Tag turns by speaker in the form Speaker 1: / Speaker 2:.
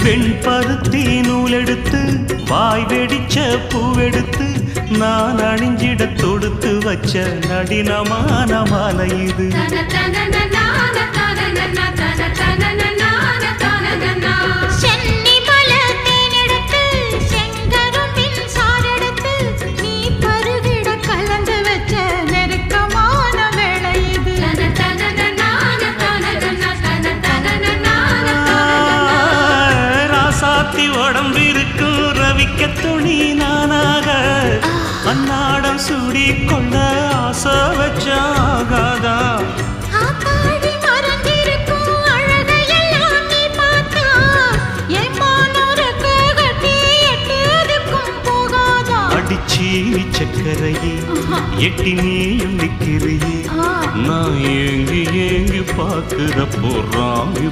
Speaker 1: வெண்பருத்தி நூலெடுத்து வாய் வெடிச்ச பூவெடுத்து நான் அணிஞ்சிட தொடுத்து வச்ச நடினமான மாலை இது. உடம்பிருக்கும் ரவிக்க துணி நானாக அன்னாடம் சூடி கொண்ட ஆசை வச்சாகாதா. அடிச்சி சக்கரையே எட்டி நீயும் நிற்கிறையே நான் ஏங்கி ஏங்கி பார்க்கிற போறாங்க.